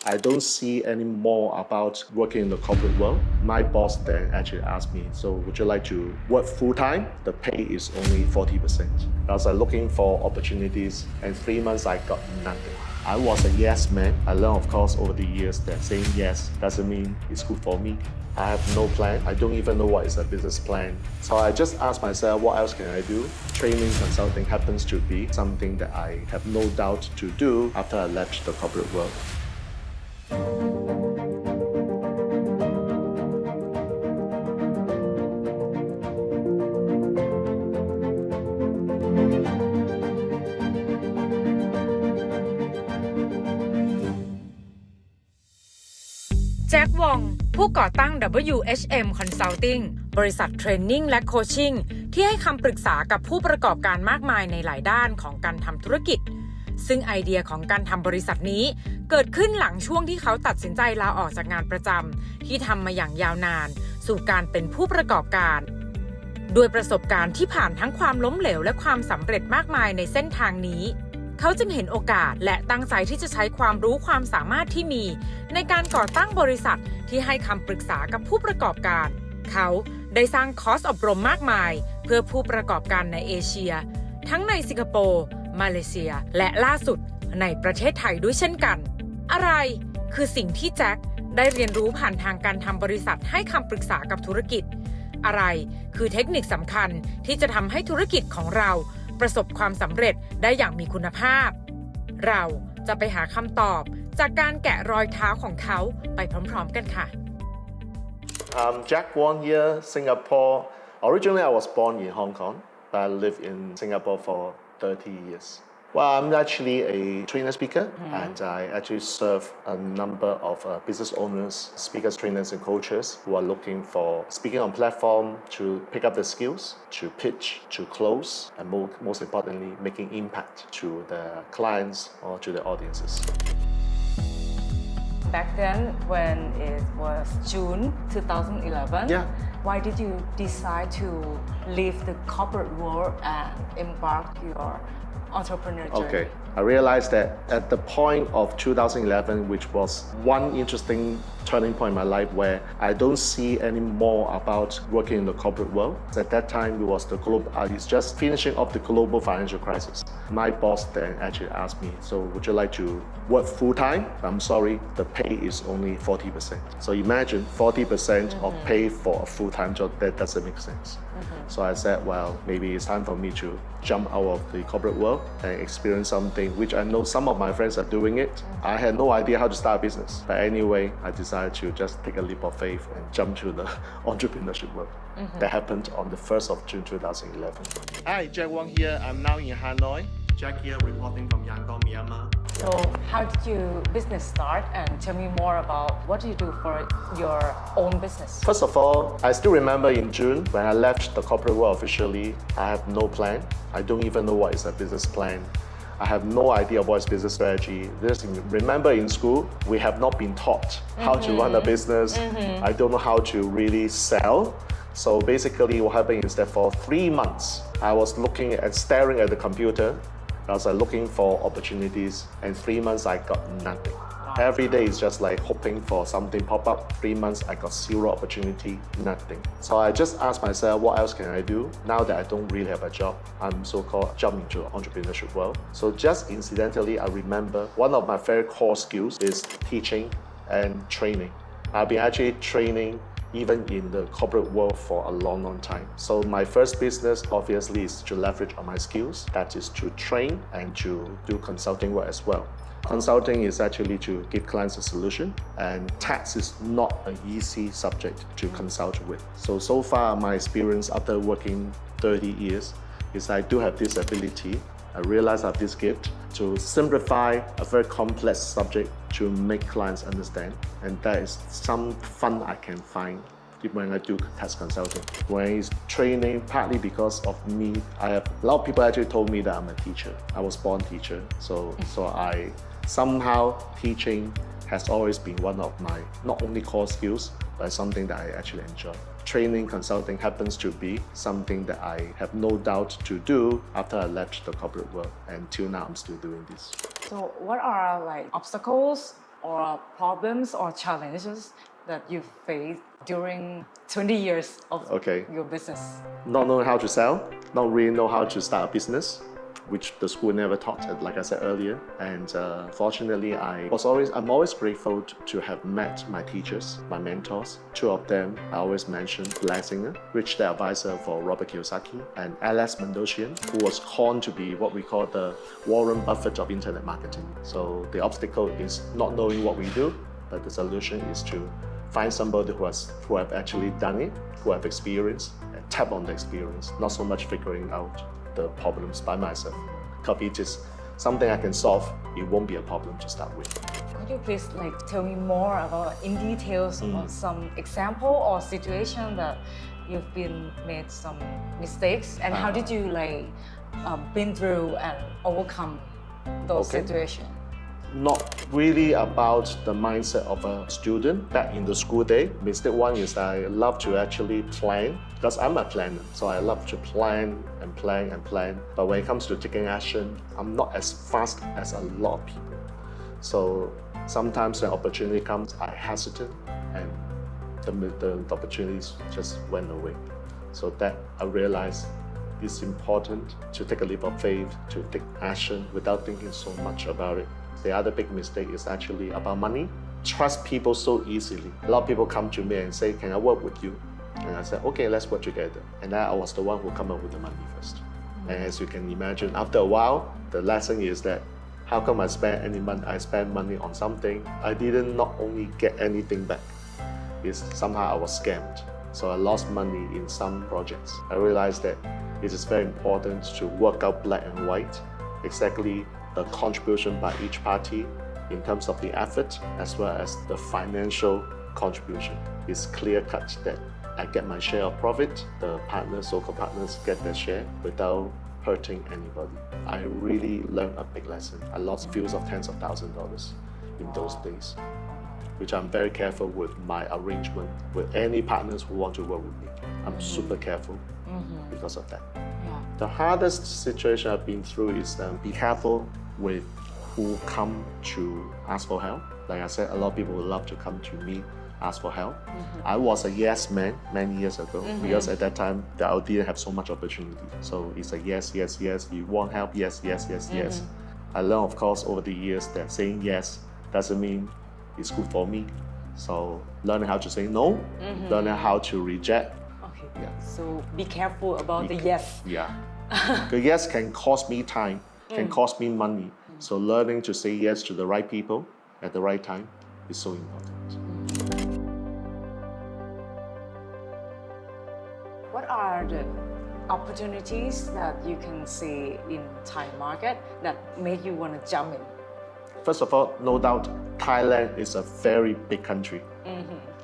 I don't see any more about working in the corporate world. My boss then actually asked me, so would you like to work full-time? The pay is only 40%. I was looking for opportunities, and 3 months I got nothing. I was a yes man. I learned, of course, over the years that saying yes doesn't mean it's good for me. I have no plan. I don't even know what is a business plan. So I just asked myself, what else can I do? Training consulting happens to be something that I have no doubt to do after I left the corporate world.แจ็ควองผู้ก่อตั้ง WHM Consulting บริษัทเทรนนิ่งและโคชชิ่งที่ให้คำปรึกษากับผู้ประกอบการมากมายในหลายด้านของการทำธุรกิจซึ่งไอเดียของการทำบริษัทนี้เกิดขึ้นหลังช่วงที่เขาตัดสินใจลาออกจากงานประจำที่ทำมาอย่างยาวนานสู่การเป็นผู้ประกอบการด้วยประสบการณ์ที่ผ่านทั้งความล้มเหลวและความสำเร็จมากมายในเส้นทางนี้เขาจึงเห็นโอกาสและตั้งใจที่จะใช้ความรู้ความสามารถที่มีในการก่อตั้งบริษัทที่ให้คำปรึกษากับผู้ประกอบการเขาได้สร้างคอร์สอบรมมากมายเพื่อผู้ประกอบการในเอเชียทั้งในสิงคโปร์มาเลเซียและล่าสุดในประเทศไทยด้วยเช่นกันอะไรคือสิ่งที่แจ็คได้เรียนรู้ผ่านทางการทำบริษัทให้คำปรึกษากับธุรกิจอะไรคือเทคนิคสำคัญที่จะทำให้ธุรกิจของเราประสบความสำเร็จได้อย่างมีคุณภาพเราจะไปหาคำตอบจากการแกะรอยเท้าของเขาไปพร้อมๆกันค่ะ Jack Wong here, Singapore. Originally, I was born in Hong Kong, but I lived in Singapore for 30 years. Well, I'm actually a trainer speaker, and I actually serve a number of business owners, speakers, trainers, and coaches who are looking for speaking on platform to pick up the skills, to pitch, to close, and most importantly, making impact to the clients or to the audiences. Back then, when it was June 2011, why did you decide to leave the corporate world and embark your entrepreneur journey? Okay, I realized that at the point of 2011, which was one interesting turning point in my life where I don't see any more about working in the corporate world. At that time, it was I was just finishing up the global financial crisis. My boss then actually asked me, so would you like to work full-time? I'm sorry, the pay is only 40%. So imagine 40% of pay for a full-time job, that doesn't make sense. So I said, well, maybe it's time for me to jump out of the corporate world and experience something which I know some of my friends are doing it. I had no idea how to start a business. But anyway, I decided to just take a leap of faith and jump to the entrepreneurship world. That happened on the 1st of June 2011. Hi, Jack Wong here. I'm now in Hanoi. Jack here reporting from Yangon, Myanmar. So how did your business start, and tell me more about what do you do for your own business? First of all, I still remember in June when I left the corporate world officially, I have no plan. I don't even know what is a business plan. I have no idea what is business strategy. Just remember in school, we have not been taught how to run a business. I don't know how to really sell. So basically what happened is that for 3 months, I was looking at staring at the computer. I was looking for opportunities, and 3 months I got nothing. Every day is just like hoping for something pop up. 3 months I got zero opportunity, nothing. So I just asked myself, what else can I do now that I don't really have a job? I'm so-called jumped into the entrepreneurship world. So just incidentally, I remember one of my very core skills is teaching and training. I've been actually training even in the corporate world for a long, long time. So my first business obviously is to leverage on my skills. That is to train and to do consulting work as well. Consulting is actually to give clients a solution, and tax is not an easy subject to consult with. So far my experience after working 30 years is I do have this ability. I realize I have this gift to simplify a very complex subject to make clients understand, and that is some fun I can find when I do tax consulting. When it's training, partly because of me, a lot of people actually told me that I'm a teacher. I was born teacher, so I somehow teaching has always been one of my not only core skills, but something that I actually enjoy. Training consulting happens to be something that I have no doubt to do after I left the corporate world, and till now I'm still doing this. So what are like obstacles or problems or challenges that you faced during 20 years of your business? Not knowing how to sell, not really know how to start a business, which the school never taught, like I said earlier. And fortunately, I'm always grateful to have met my teachers, my mentors. Two of them I always mention: Blessinger, Rich Dad Advisor for Robert Kiyosaki, and Alex Mandossian, who was called to be what we call the Warren Buffett of internet marketing. So the obstacle is not knowing what we do, but the solution is to find somebody who have actually done it, who have experience, and tap on the experience, not so much figuring out the problems by myself. Because it is something I can solve, it won't be a problem to start with. Could you please tell me more about in details about some example or situation that you've been made some mistakes and how did you been through and overcome those situations? Not really about the mindset of a student back in the school day. Mistake one is I love to actually plan, because I'm a planner, so I love to plan and plan and plan. But when it comes to taking action, I'm not as fast as a lot of people. So sometimes when opportunity comes, I hesitate and the opportunities just went away. So that I realized it's important to take a leap of faith, to take action without thinking so much about it. The other big mistake is actually about money. Trust people so easily. A lot of people come to me and say, can I work with you? And I said, okay, let's work together. And I was the one who come up with the money first. And as you can imagine, after a while, the lesson is that how come I spend money on something, I didn't not only get anything back, it's somehow I was scammed. So I lost money in some projects. I realized that it is very important to work out black and white, exactly the contribution by each party in terms of the effort as well as the financial contribution. It's clear cut that I get my share of profit, the partners, so-called partners get their share without hurting anybody. I really learned a big lesson. I lost fews of tens of thousands of dollars in those days, which I'm very careful with my arrangement with any partners who want to work with me. I'm super careful because of that. The hardest situation I've been through is be careful with who come to ask for help. Like I said, a lot of people would love to come to me, ask for help. I was a yes man many years ago because at that time I didn't have so much opportunity. So it's a yes, yes, yes. You want help? Yes, yes, yes, yes. I learned, of course, over the years that saying yes doesn't mean it's good for me. So learning how to say no, learning how to reject. Okay. Yeah. So be careful about the yes. Yeah. The yes can cost me time, can cost me money. So learning to say yes to the right people at the right time is so important. What are the opportunities that you can see in Thai market that make you want to jump in? First of all, no doubt, Thailand is a very big country.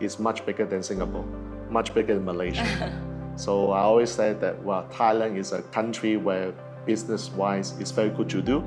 It's much bigger than Singapore, much bigger than Malaysia. So I always say that, well, Thailand is a country where business-wise it's very good to do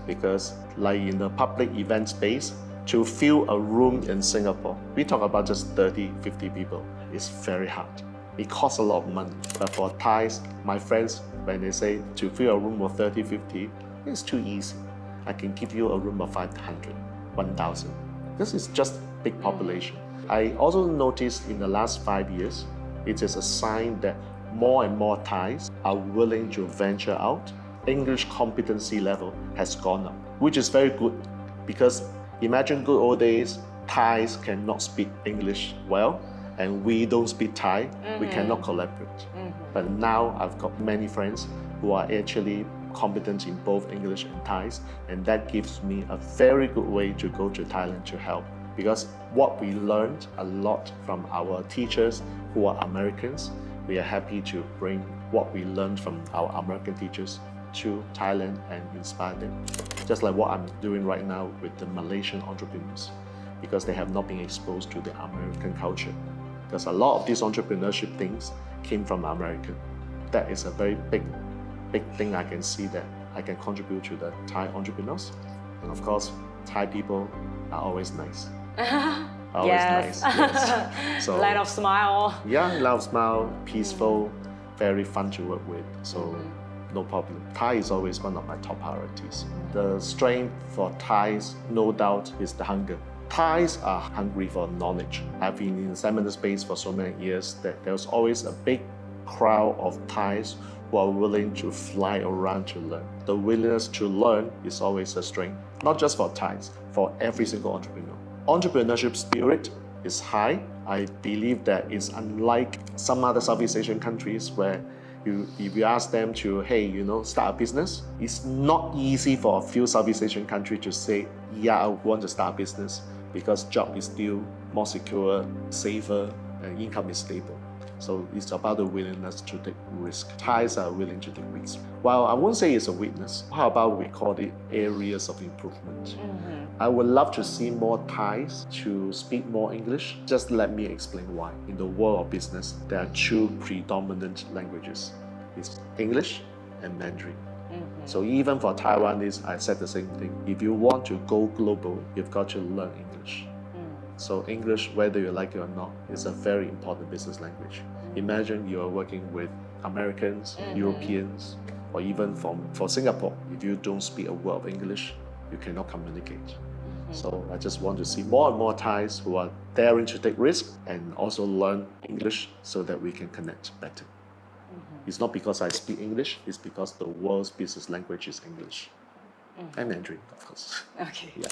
because like in the public event space, to fill a room in Singapore, we talk about just 30, 50 people, it's very hard. It costs a lot of money. But for Thais, my friends, when they say to fill a room of 30, 50, it's too easy. I can give you a room of 500, 1,000. This is just big population. I also noticed in the last 5 years, it is a sign that more and more Thais are willing to venture out. English competency level has gone up, which is very good because imagine good old days, Thais cannot speak English well and we don't speak Thai, we cannot collaborate. But now I've got many friends who are actually competent in both English and Thais, and that gives me a very good way to go to Thailand to help. Because what we learned a lot from our teachers who are Americans, we are happy to bring what we learned from our American teachers to Thailand and inspire them. Just like what I'm doing right now with the Malaysian entrepreneurs, because they have not been exposed to the American culture. Because a lot of these entrepreneurship things came from America. That is a very big thing I can see that I can contribute to the Thai entrepreneurs. And of course, Thai people are always nice. Always nice. Yes. So, lot of smile. Yeah, lot of smile, peaceful, very fun to work with. So no problem. Thai is always one of my top priorities. The strength for Thais, no doubt, is the hunger. Thais are hungry for knowledge. I've been in the seminar space for so many years that there's always a big crowd of Thais who are willing to fly around to learn. The willingness to learn is always a strength, not just for Thais, for every single entrepreneur. Entrepreneurship spirit is high. I believe that it's unlike some other Southeast Asian countries where if you ask them to, hey, start a business, it's not easy for a few Southeast Asian countries to say, yeah, I want to start a business because job is still more secure, safer, and income is stable. So it's about the willingness to take risk. Thais are willing to take risks. While I won't say it's a weakness, how about we call it areas of improvement? I would love to see more Thais to speak more English. Just let me explain why. In the world of business, there are two predominant languages. It's English and Mandarin. So even for Taiwanese, I said the same thing. If you want to go global, you've got to learn English. So English, whether you like it or not, is a very important business language. Imagine you are working with Americans, Europeans, or even for Singapore. If you don't speak a word of English, you cannot communicate. So I just want to see more and more Thais who are daring to take risks and also learn English so that we can connect better. It's not because I speak English, it's because the world's business language is English. And Mandarin, of course. Okay. Yeah.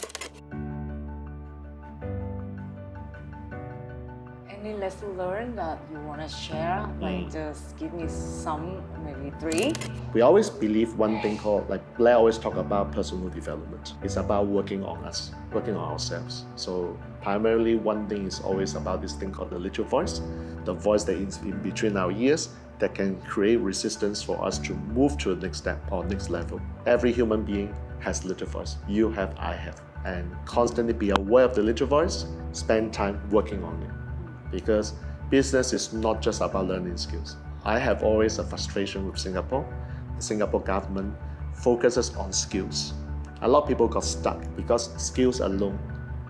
Any lesson learned that you want to share? Like just give me some, maybe 3. We always believe one thing called, like Blair always talk about personal development. It's about working on us, working on ourselves. So primarily one thing is always about this thing called the little voice, the voice that is in between our ears that can create resistance for us to move to the next step or next level. Every human being has little voice. You have, I have. And constantly be aware of the little voice, spend time working on it. Because business is not just about learning skills. I have always a frustration with Singapore. The Singapore government focuses on skills. A lot of people got stuck because skills alone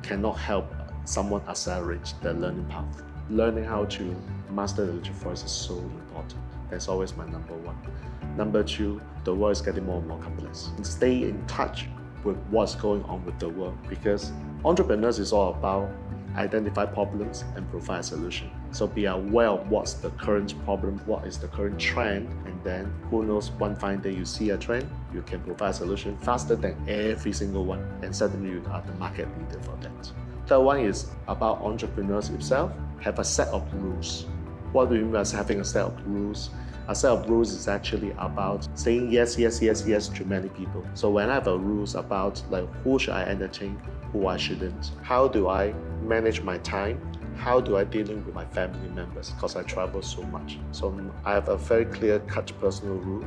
cannot help someone accelerate their learning path. Learning how to master the little voice is so important. That's always my number 1. Number 2, the world is getting more and more complex. Stay in touch with what's going on with the world because entrepreneurs is all about identify problems and provide a solution. So be aware of what's the current problem, what is the current trend, and then who knows, one fine day you see a trend, you can provide a solution faster than every single one, and suddenly you are the market leader for that. Third one is about entrepreneurs itself, have a set of rules. What do you mean by having a set of rules? A set of rules is actually about saying yes, yes, yes, yes to many people. So when I have a rules about like who should I entertain, who I shouldn't, how do I manage my time, how do I deal with my family members because I travel so much. So I have a very clear-cut personal rule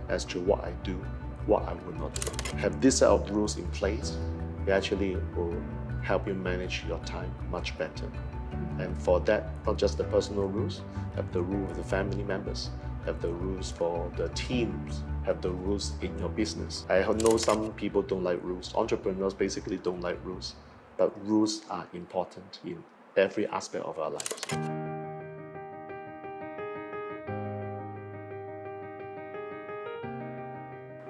as to what I do, what I will not do. Have this set of rules in place, it actually will help you manage your time much better. And for that, not just the personal rules, have the rule of the family members, have the rules for the teams, have the rules in your business. I know some people don't like rules. Entrepreneurs basically don't like rules, but rules are important in every aspect of our lives.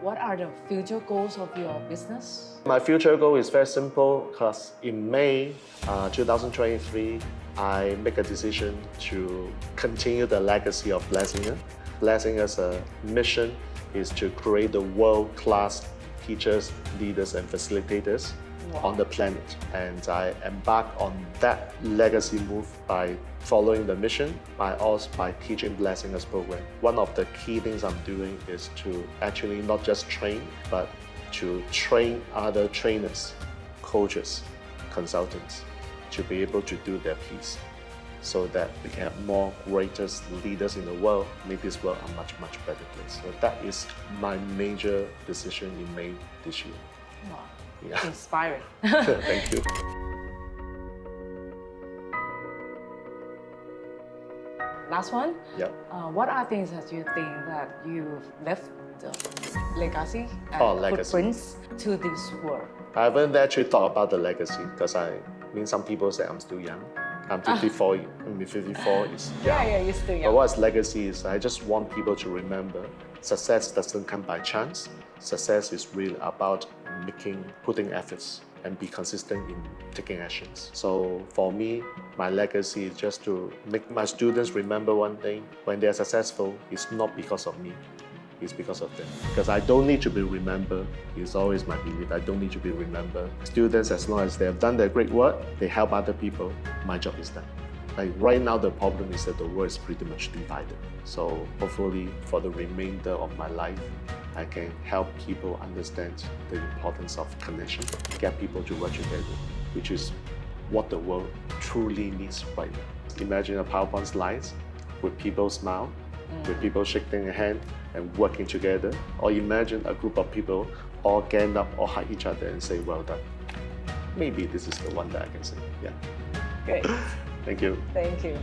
What are the future goals of your business? My future goal is very simple because in May 2023, I make a decision to continue the legacy of Blessinger. Blessinger's mission is to create the world-class teachers, leaders, and facilitators on the planet. And I embark on that legacy move by following the mission, by teaching Blessinger's program. One of the key things I'm doing is to actually not just train, but to train other trainers, coaches, consultants to be able to do their piece so that we can have more greatest leaders in the world, make this world a much, much better place. So that is my major decision in May this year. Wow. Yeah. Inspiring. Thank you. Last one. Yep. What are things that you think that you've left the legacy and legacy. footprints to this world? I haven't actually thought about the legacy because some people say I'm still young. I'm 54. I mean, 54 is young. Yeah, you're still young. But what's legacy is I just want people to remember success doesn't come by chance. Success is really about putting efforts. and be consistent in taking actions. So for me, my legacy is just to make my students remember one thing: when they are successful, it's not because of me, it's because of them. Because I don't need to be remembered. It's always my belief, I don't need to be remembered. Students, as long as they have done their great work, they help other people, my job is done. Like right now, the problem is that the world is pretty much divided. So hopefully for the remainder of my life, I can help people understand the importance of connection, get people to work together, which is what the world truly needs right now. Imagine a PowerPoint slides with people smile, with people shaking a hand and working together. Or imagine a group of people all gang up or hug each other and say, well done. Maybe this is the one that I can say, yeah. Great. Thank you. Thank you.